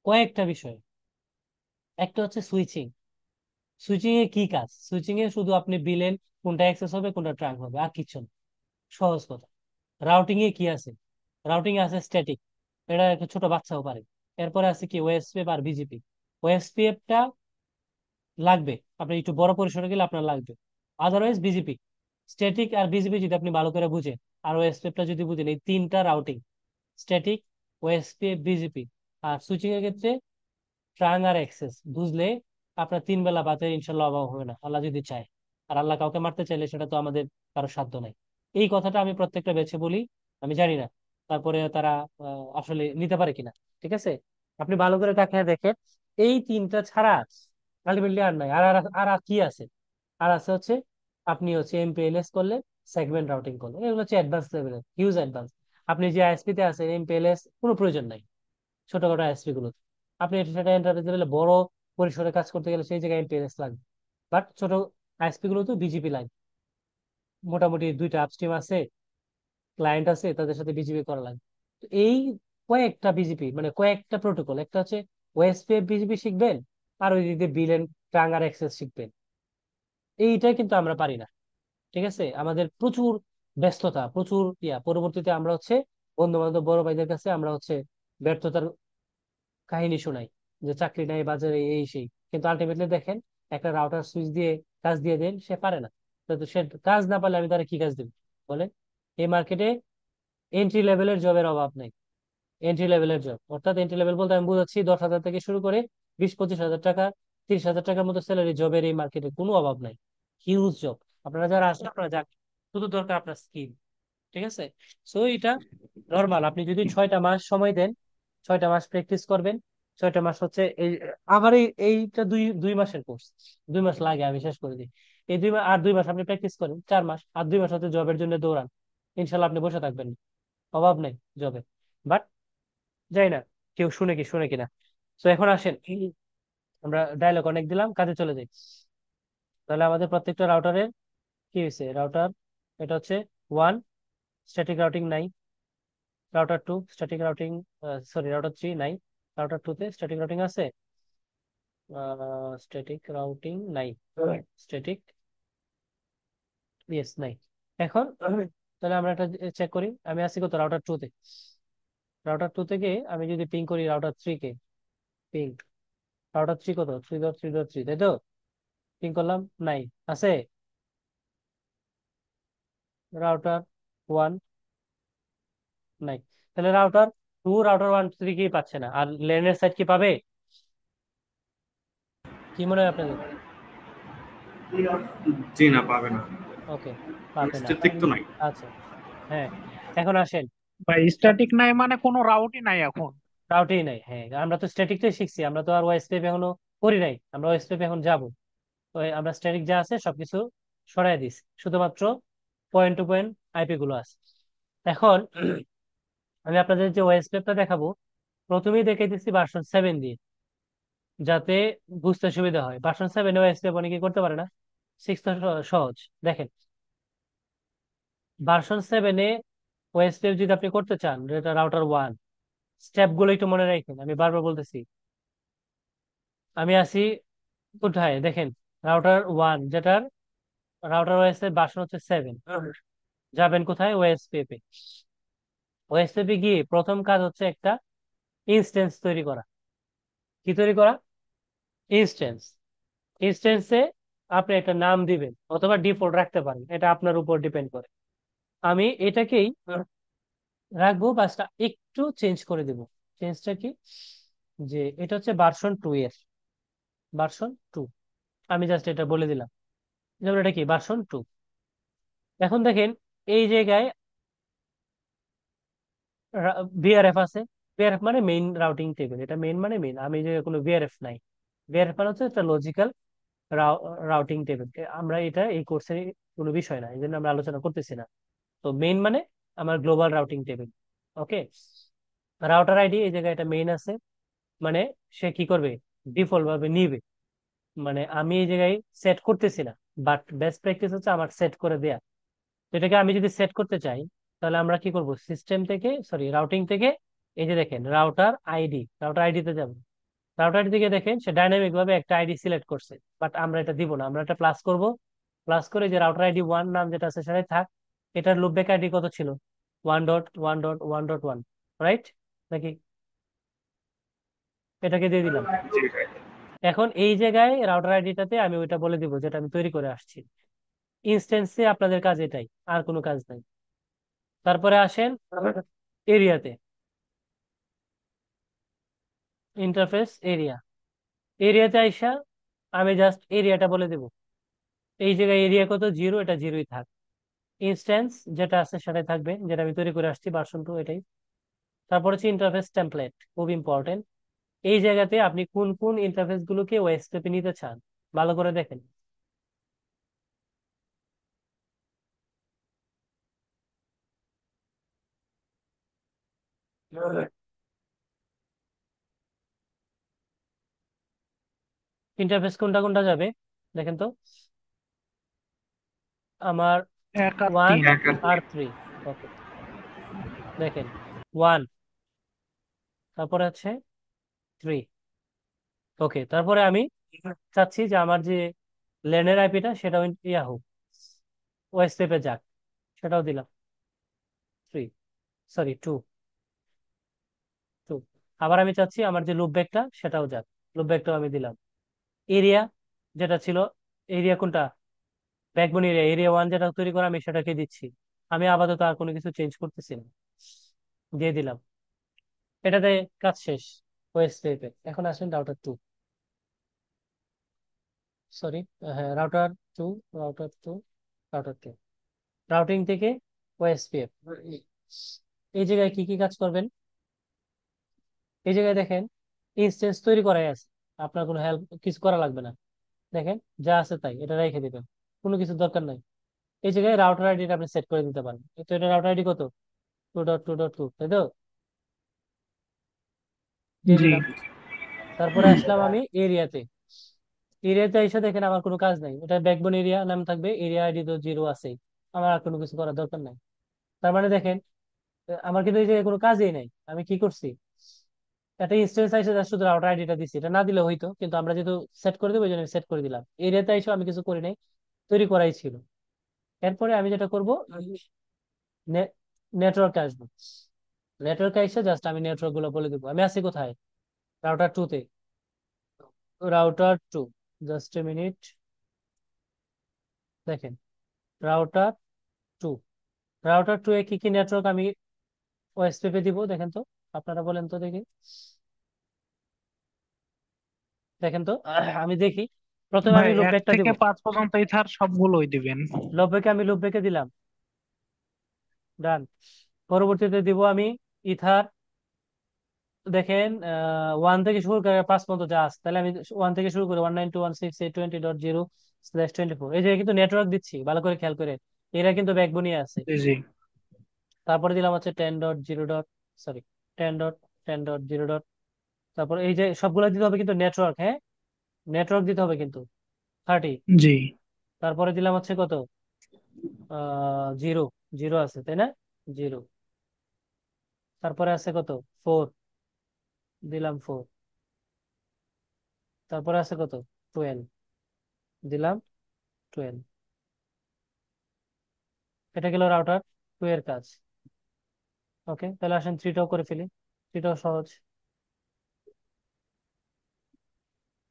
Speaker 1: কয়েকটা বিষয়। একটা হচ্ছে সুইচিং। সুইচিং এ কি কাজ? সুইচিং এ শুধু আপনি বিলেন কোনটা অ্যাক্সেস হবে কোনটা ট্রাঙ্ক হবে, আর কিছু না, সহজ কথা। রাউটিং এ কি আছে? রাউটিং এ আছে স্ট্যাটিক, এটা একটা ছোট বাচ্চাও পারে। এরপরে আছে কি ওএসপিএফ আর বিজিপি। ওএসপিএফ টা লাগবে, আপনি একটু বড় পরিসরে গেলে আপনার লাগবে। আদারওয়াইজ বিজিপি, স্ট্যাটিক আর বিজিপি যদি আপনি ভালো করে বুঝেন, আর ওএসপিএফ টা যদি বুঝেন, এই 3টা routing, static, OSPF, BGP, are switching এর ক্ষেত্রে ট্রাং আর এক্সেস বুঝলে আপনার 3 বেলা ভাতে ইনশাল্লাহ অভাব হবে না, আল্লাহ যদি চায়। আর আল্লাহ কাউকে মারতে চাইলে সেটা তো আমাদের কারো সাধ্য নাই। এই কথাটা আমি প্রত্যেকটা বেছে বলি, আমি জানি না তারপরে তারা আসলে নিতে পারে কিনা। ঠিক আছে, আপনি ভালো করে তাকিয়ে দেখেন, এই 3টা ছাড়া আলটিমেটলি আর নাই। আর কি আছে? আর আছে হচ্ছে আপনি হচ্ছে এমপিএলএস করলেন, সেগমেন্ট রাউটিং করলেন, এগুলো হচ্ছে অ্যাডভান্স লেভেলের, হিউজ অ্যাডভান্স। আপনি যে আইএসপি তে আছেন, এমপিএলএস কোনো প্রয়োজন নাই ছোটখাটো আইএসপি গুলো। আপনি সেটা এন্টারপ্রাইজ লেভেলে বড় পরিসরে কাজ করতে গেলে সেই জায়গায় এমপিএলএস লাগবে। বাট ছোট আইএসপি গুলো তো বিজিপি লাইন, মোটামুটি 2টা আপস্ট্রিম আছে, ক্লায়েন্ট আছে, তাদের সাথে বিজিপি করা লাগবে। তো এই কয়েকটা বিজিপি মানে কয়েকটা প্রোটোকল, একটা হচ্ছে ওএসপিএফ বিজিপি শিখবেন, আর ওই দিকে বিলেন, ট্রাঙ্গার অ্যাক্সেস শিখবেন। এইটাই কিন্তু আমরা পারি না। ঠিক আছে, আমাদের প্রচুর ব্যস্ততা, প্রচুর পরবর্তীতে আমরা হচ্ছে বন্ধু বান্ধব বড় ভাইদের কাছে আমরা হচ্ছে ব্যর্থতার কাহিনী শোনাই, যে চাকরি নাই বাজারে এই সেই। কিন্তু আলটিমেটলি দেখেন, একটা রাউটার সুইচ দিয়ে কাজ দিয়ে দেন, সে পারে না। তো সে কাজ না পারলে আমি তারা কি কাজ দেব বলেন? এই মার্কেটে এন্ট্রি লেভেলের জবের অভাব নাই। এন্ট্রি লেভেলের জব, অর্থাৎ এন্ট্রি লেভেল বলতে আমি বুঝাচ্ছি 10,000 থেকে শুরু করে 20-25 হাজার টাকা, 30,000 টাকার মতো স্যালারি জবের এই মার্কেটে কোনো অভাব নাই। Huge job. আপনারা যারা আসেন আপনারা যান, শুধু দরকার আপনার স্কিল। ঠিক আছে। সো এটা নর্মাল, আপনি যদি 6টা মাস সময় দেন, 6টা মাস প্র্যাকটিস করবেন। 6টা মাস হচ্ছে এই, আমার এইটা দুই 2 মাসের কোর্স। 2 মাস লাগে, আমি শেষ করে দিই। এই 2 মাস আর 2 মাস আপনি প্র্যাকটিস করেন, 4 মাস আর 2 মাস হচ্ছে জবের জন্য দৌড়ান। ইনশাল্লাহ আপনি বসে থাকবেন না। অভাব নেই জবে। বাট যাই না, কেউ শুনে কিনা। তো এখন আসেন, আমরা ডায়লগ অনেক দিলাম, কাজে চলে যাই। তাহলে আমাদের প্রত্যেকটা রাউটারের কি হয়েছে? রাউটার এটা হচ্ছে 1, স্ট্যাটিক রাউটিং নাই। Router 2 static routing, sorry router 3 নাই। রাউটার 2 তে স্ট্যাটিক রাউটিং আছে? স্ট্যাটিক রাউটিং নাই। স্ট্যাটিক, ইয়েস, নাই। এখন তাহলে আমরা একটা চেক করি, আমি আছি কত? রাউটার 2 তে। রাউটার 2 থেকে আমি যদি পিং করি রাউটার 3 কে, পিং রাউটার 3 কত? 3.3.3, তাই তো? পিং করলাম, নাই। আছে? রাউটার 1 নাই। তাহলে রাউটার 2 রাউটার 1 3 কি পাচ্ছে না, আর লেনের সাইড কি পাবে? কি মনে হয় আপনাদের?
Speaker 2: জি না, পাবে না।
Speaker 1: ওকে, পাবে না।
Speaker 2: স্ট্যাটিক তো নাই।
Speaker 1: আচ্ছা, হ্যাঁ। এখন আসেন,
Speaker 3: বা স্ট্যাটিক নাই মানে কোনো রাউটই নাই এখন।
Speaker 1: রাউটেই নাই, হ্যাঁ। আমরা তো স্ট্যাটিকটাই শিখছি, আমরা তো আর ওএসপিএফ এখনো করি নাই। আমরা ওএসপিএফ এখন যাব। আমরা স্ট্যাটিক যা আছে সবকিছু সরাই দিছি, শুধুমাত্র পয়েন্ট টু পয়েন্ট আইপি গুলো আছে। এখন আমি আপনাদের যে ওএসপিএফটা দেখাবো, প্রথমেই দেখে দিচ্ছি ভার্সন 7 দিয়ে, যাতে বুঝতে সুবিধা হয়। ভার্সন 7 ওএসপিএফ অনেকে করতে পারে না, 6 তো সহজ। দেখেন, ভার্সন 7 ওএসপিএফ যদি আপনি করতে চান, যেটা রাউটার 1, স্টেপ গুলো একটু মনে রাখেন, আমি বারবার বলতেছি। আমি আছি কোথায় দেখেন, রাউটার 1, যেটার রাউটার ওএস এর ভার্সন হচ্ছে 7। যাবেন কোথায়? ওএসপিএফ এ। ওএসপিএফ এ গিয়ে প্রথম কাজ হচ্ছে একটা ইনস্টেন্স তৈরি করা। কি তৈরি করা? ইনস্টেন্স। ইনস্টেন্সে আপনি একটা নাম দিবেন অথবা ডিফল্ট রাখতে পারেন, এটা আপনার উপর ডিপেন্ড করে। আমি এটাকেই রাখবো, বাসটা একটু চেঞ্জ করে দিব। চেঞ্জটা কি? যে এটা হচ্ছে ভার্সন 2 এর, ভার্সন 2। আমি জাস্ট এটা বলে দিলাম, যেমন এটা কি ভার্সন 2। এখন দেখেন, এই জায়গায় ভিআরএফ আছে। ভিআরএফ মানে মেইন রাউটিং টেবিল, এটা মেইন মানে মেইন। আমি যে কোনো ভিআরএফ নাই। ভিআরএফ মানে হচ্ছে একটা লজিক্যাল রাউটিং টেবিল। আমরা এটা এই কোর্সে কোনো বিষয় না, এই জন্য আমরা আলোচনা করতেছি না। তো মেইন মানে আমার গ্লোবাল রাউটিং টেবিল। ওকে। রাউটার আইডি এই জায়গায় এটা মেইন আছে, মানে সে কি করবে? ডিফল্ট ভাবে নিবে। মানে আমি এই জায়গায় সেট করতেছি না, বাট বেস্ট প্র্যাকটিস হচ্ছে আমার সেট করে দেয়া। তো এটাকে আমি যদি সেট করতে চাই, তাহলে আমরা কি করব? সিস্টেম থেকে, সরি রাউটিং থেকে, এই যে দেখেন রাউটার আইডি তে যাব। রাউটার আইডি থেকে দেখেন সে ডাইনামিক ভাবে একটা আইডি সিলেক্ট করছে, বাট আমরা এটা দিব না, আমরা এটা প্লাস করব। প্লাস করে যে রাউটার আইডি 1 নাম যেটা আছে সেটাই থাক। এটার লুপব্যাক আইডি কত ছিল? 1.1.1.1, রাইট? নাকি? এটাকে দিয়ে দিলাম।
Speaker 2: জি right.
Speaker 1: এখন এই জায়গায় রাউটার আইডিটাতে আমি ওইটা বলে দিব যেটা আমি তৈরি করে আসছি। ইনস্ট্যান্সে আপনাদের কাজ এটাই, আর কোনো কাজ নাই। তারপরে আসেন এরিয়াতে, ইন্টারফেস এরিয়া। এরিয়াতে আইসা আমি জাস্ট এরিয়াটা বলে দেব। এই জায়গায় এরিয়া কত? 0, এটা 0ই থাক। ইনস্ট্যান্স যেটা আছে সেটাই থাকবে, যেটা আমি তৈরি করে আসছি ভার্সন 2, এটাই। তারপর হচ্ছে ইন্টারফেস টেমপ্লেট, খুব ইম্পর্টেন্ট। এই জায়গাতে আপনি কোন কোন ইন্টারফেস গুলোকে ওএসপিপি নিতে চান, ভালো করে দেখেন। ইন্টারফেস কোনটা কোনটা যাবে দেখেন তো। আমার
Speaker 3: এক আর
Speaker 1: 1
Speaker 3: তিন
Speaker 2: এক আর
Speaker 1: আর
Speaker 2: তিন।
Speaker 1: 3। ওকে, দেখেন 1, তারপরে হচ্ছে 3। ওকে, তারপরে আমি চাচ্ছি যে আমার যে লেনের আইপিটা সেটাও ইয়াহু ওএসপিএফ যাক, সেটাও দিলাম 3, সরি 2, 2। আবার আমি চাচ্ছি আমার যে লুপ ব্যাকটা সেটাও যাক, লুপ ব্যাকটাও আমি দিলাম। এরিয়া যেটা ছিল, এরিয়া কোনটা, ব্যাকবোন এরিয়া, এরিয়া 1 যেটা তৈরি করা আমি সেটাকে দিচ্ছি। আমি আপাতত আর কোনো কিছু চেঞ্জ করতেছি না, দিয়ে দিলাম। এটাতে কাজ শেষ ওএসপিএফ এর। এখন আসেন রাউটার 2, সরি, হ্যাঁ রাউটার 2, রাউটার 2, রাউটার 2। রাউটিং থেকে ওএসপিএফ, এই জায়গায় কি কি কাজ করবেন? এই জায়গায় দেখেন ইনস্টেন্স তৈরি করাই আছে, আপনার কোনো হেল্প কিছু করা লাগবে না। দেখেন যা আছে তাই, এটা রেখে দিবেন, কোনো কিছু দরকার নাই। এই জায়গায় রাউটার আইডিটা আপনি সেট করে দিতে পারেন। তো এটা রাউটার আইডি কত, 2.2.2, তাই তো, দিয়ে
Speaker 3: জি।
Speaker 1: দিলাম। তারপরে আসলাম আমি এরিয়াতে। এরিয়াতে এসে দেখেন আমার কোনো কাজ নাই, এটা ব্যাকবোন এরিয়া নাম থাকবে, এরিয়া আইডি তো 0 আছেই, আমার আর কোনো কিছু করার দরকার নাই। তার মানে দেখেন আমার কিন্তু এই জায়গায় কোনো কাজই নাই। আমি কি করছি, একটা ইনস্টেন্স আইসে জাস্ট শুধু রাউটার আইডিটা দিছি, এটা না দিলে হইতো, কিন্তু আমরা যেহেতু সেট করে দেবো এই জন্য সেট করে দিলাম। এরিয়াতে এসে আমি কিছু করি নাই, তৈরি করাই ছিল। এরপরে আমি যেটা করব, নেটওয়ার্কে আসবো। নেটওয়ার্কে এসে জাস্ট আমি নেটওয়ার্ক গুলো বলে দেবো। আমি আছি কোথায়, রাউটার 2 তে। রাউটার 2, জাস্ট এ মিনিট, দেখেন রাউটার 2, রাউটার 2 এ কি কি নেটওয়ার্ক আমি ওএসপিপি দিব দেখেন তো, আপনারা বলেন তো দেখি, দেখেন তো আমি দেখি। প্রথমে
Speaker 3: ভাই
Speaker 1: আমি লুপ
Speaker 3: 1
Speaker 1: ব্যাকটা দিব,
Speaker 3: থেকে 5 পর্যন্ত ইথার সবগুলোই দিবেন।
Speaker 1: লুপ ব্যাকে আমি লুপ ব্যাকে দিলাম, ডান। পরবর্তীতে দিব আমি ইথার, দেখেন 1 থেকে শুরু করে 5 পর্যন্ত যা আছে, তাহলে আমি 1 থেকে শুরু করে 192.168.20/24, এই যে কিন্তু নেটওয়ার্ক দিচ্ছি, ভালো করে খেয়াল করে, এরা কিন্তু ব্যাকবোনই আছে।
Speaker 3: জি জি।
Speaker 1: তারপরে দিলাম হচ্ছে 10.0 ডট, সরি 10 ডট, 10.0 ডট। তারপর এই যে সবগুলো দিতে হবে কিন্তু নেটওয়ার্ক, হ্যাঁ নেটওয়ার্ক দিতে হবে কিন্তু 30।
Speaker 3: জি।
Speaker 1: তারপরে দিলাম হচ্ছে কত, 0, 0 আছে তাই না, 0। তারপরে আছে কত, 4, দিলাম 4। তারপরে আছে কত, 12, দিলাম 12। এটা গেল রাউটার 2 এর কাজ। ওকে, তাহলে আসেন 3টাও করে ফেলি, 3টাও সহজ।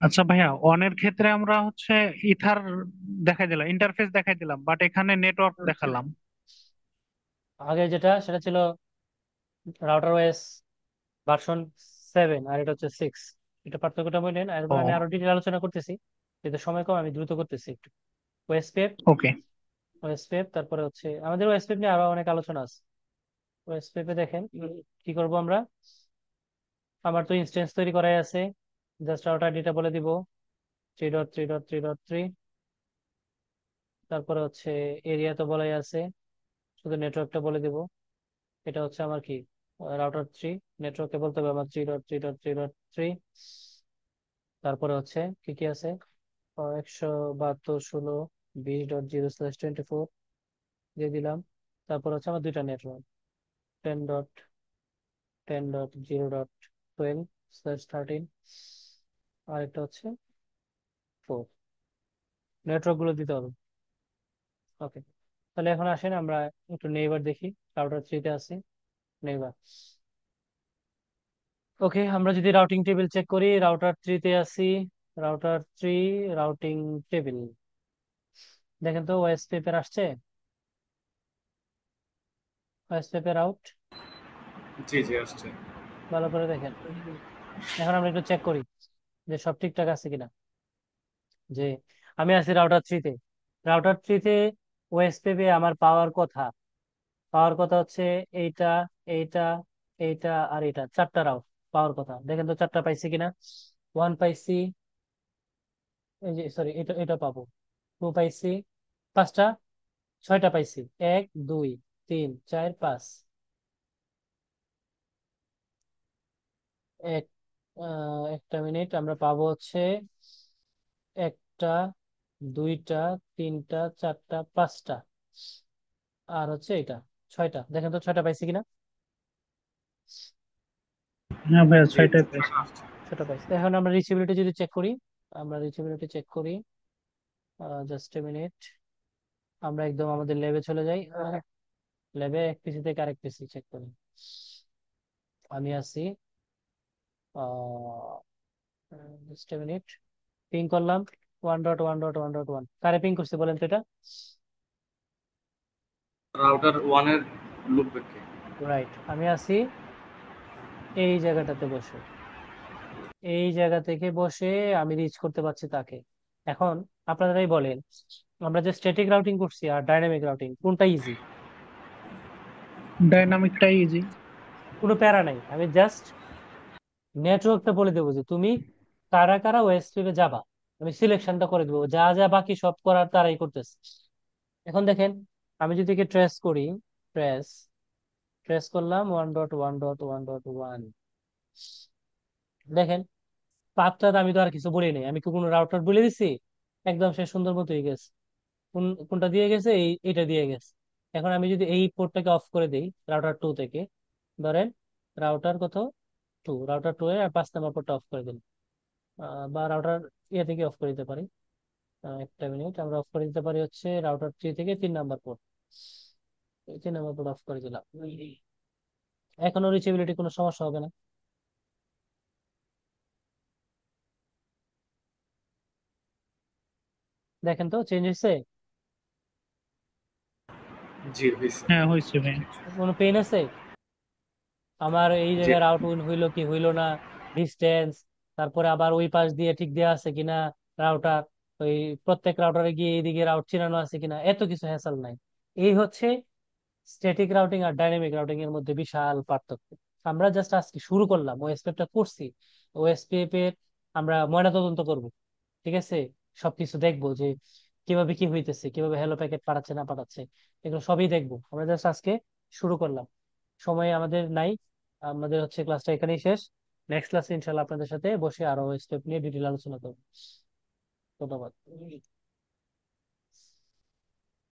Speaker 3: আচ্ছা ভাইয়া, অনের ক্ষেত্রে আমরা হচ্ছে ইথার দেখাই দিলাম, ইন্টারফেস দেখাই দিলাম, বাট এখানে নেটওয়ার্ক দেখালাম।
Speaker 1: আগে যেটা সেটা ছিল রাউটার ওএস ভার্সন 7, আর এটা হচ্ছে 6। এটা পার্থক্যটা বললেন, আর
Speaker 3: ও,
Speaker 1: আমি আরো ডিটেল আলোচনা করতেছি, কিন্তু সময় কম, আমি দ্রুত করতেছি একটু। ওএসপিএফ,
Speaker 3: ওকে।
Speaker 1: ওএসপিএফ, তারপরে হচ্ছে আমাদের ওএসপিএফ নিয়ে আরো অনেক আলোচনা আছে। ওএসপিএফ এ দেখেন কি করব আমরা, আমার তো ইনস্টেন্স তৈরি করাই আছে, জাস্ট রাউটার ডিটা বলে দিব 3.3.3.3। তারপরে হচ্ছে এরিয়া তো বলাই আছে, শুধু নেটওয়ার্কটা বলে দিব। এটা হচ্ছে আমার কি, রাউটার 3, নেটওয়ার্কে বলতে হবে আমার 3.3.3.3। তারপরে হচ্ছে কি কি আছে, 172.16.20/24 দিয়ে দিলাম। তারপর হচ্ছে আমার দুইটা নেটওয়ার্ক, 10.10.0.12/13, আর একটা হচ্ছে 4। নেটওয়ার্ক গুলো দিতে হবে। ওকে, তাহলে এখন আসেন আমরা একটু নেইবার দেখি। রাউটার 3 তে আছি, নেইবার। ওকে, আমরা যদি রাউটিং টেবিল চেক করি, রাউটার 3 তে আছি, রাউটার 3, রাউটিং টেবিল, দেখেন তো ওএস পেপার আসছে, ওএস পেপার আউট,
Speaker 2: জি জি আসছে।
Speaker 1: ভালো করে দেখেন। এখন আমরা একটু চেক করি যে সব ঠিকঠাক আছে কিনা। যে আমি আছি রাউটার 3 তে, রাউটার 3 তে ওএস পেপে আমার পাওয়ার কথা, পাওয়ার কথা হচ্ছে এইটা, এইটা, এইটা, আর এটা, 4টা রাউট পাওয়ার কথা। দেখেন তো 4টা পাইছি কিনা, 1 পাইছি, এই যে সরি এটা এটা পাবো, 2 পাইছি, 5টা, 6টা পাইছি, 1 2 3 4 5। এক একটা মিনিট, আমরা পাবো হচ্ছে একটা, দুইটা, তিনটা, চারটা, 5টা, আর হচ্ছে এটা 6টা। দেখেন তো 6টা পাইছি কিনা,
Speaker 3: হ্যাঁ ভাইয়া,
Speaker 2: জি
Speaker 3: 6টাই
Speaker 2: জি,
Speaker 3: পাইছি।
Speaker 2: আসছে।
Speaker 1: 6টা পাইছি। এখন আমরা রিচেবিলিটি যদি চেক করি, আমরা রিচেবিলিটি চেক করি, জাস্ট এ মিনিট, আমরা একদম আমাদের ল্যাবে চলে যাই। ল্যাবে এক পিসি থেকে আরেক পিসি চেক করি। আমি আছি জাস্ট এ মিনিট, পিং করলাম 1.1.1.1। কারে পিং করছে বলেন তো এটা?
Speaker 2: রাউটার ওয়ানের লুপ ব্যাকে।
Speaker 1: রাইট, আমি আছি এই জায়গাটাতে বসে। এই জায়গা থেকে বসে আমি রিচ করতে পারছি তাকে। এখন আপনারাই বলেন, আমরা যে স্ট্যাটিক রাউটিং করছি আর ডাইনামিক রাউটিং কোনটা ইজি?
Speaker 3: ডাইনামিকটাই ইজি।
Speaker 1: কোনো প্যারা নাই, আমি জাস্ট নেটওয়ার্কটা বলে দেবো যে তুমি কারা কারা ওএসপি যাবা, আমি সিলেকশনটা করে দেবো, যা যা বাকি সব করার তারাই করতেছে। এখন দেখেন, আমি যদি ট্রেস করি, ট্রেস ট্রেস করলাম 1.1.1.1, দেখেন পাঁচটা আমি তো আর কিছু বলি নাই, আমি কি কোনো রাউটার বলে দিছি? একদম সে সুন্দর মতো হয়ে গেছে। কোনটা দিয়ে গেছে? এইটা দিয়ে গেছে। এখন আমি যদি এই পোর্টটাকে অফ করে দিই রাউটার টু থেকে, ধরেন রাউটার কত, টু, রাউটার টু এর 5 নম্বর পোর্টটা অফ করে দিন, বা রাউটার ইয়ে থেকে অফ করে দিতে পারি। একটা মিনিট, আমরা অফ করে দিতে পারি হচ্ছে রাউটার 3 থেকে 3 নম্বর পোর্ট। 3 নম্বর পোর্ট অফ করে দিলাম, এখনো রিচেবিলিটি কোনো সমস্যা হবে না। দেখেন তো চেঞ্জ হয়েছে?
Speaker 2: জি হয়েছে।
Speaker 3: হ্যাঁ, হয়েছে ভাই।
Speaker 1: কোনো পেইন আছে? আমার এই
Speaker 2: জি।
Speaker 1: জায়গায় আউট উইন হইলো কি হইলো না, ডিস্টেন্স, তারপরে আবার ওই পাশ দিয়ে ঠিক দেওয়া আছে কিনা রাউটার, ওই প্রত্যেক রাউটারে গিয়ে এইদিকে রাউট চিনানো আছে কিনা, এত কিছু হ্যাসেল নাই। এই হচ্ছে স্ট্যাটিক রাউটিং আর ডাইনামিক রাউটিং এর মধ্যে বিশাল পার্থক্য। আমরা জাস্ট আজকে শুরু করলাম, ওএসপিএফ টা করছি। ওএসপিএফ এর আমরা ময়নাতদন্ত করব, ঠিক আছে? সবকিছু দেখবো যে কিভাবে কি হইতেছে, কিভাবে হ্যালো প্যাকেট পাঠাচ্ছে না পাঠাচ্ছে, এগুলো সবই দেখবো। আমরা জাস্ট আজকে শুরু করলাম, সময় আমাদের নাই। আমাদের হচ্ছে ক্লাসটা এখানেই শেষ। নেক্সট ক্লাসে ইনশাল্লাহ আপনাদের সাথে বসে আরো স্টেপ নিয়ে ডিটেল আলোচনা করবো। ধন্যবাদ।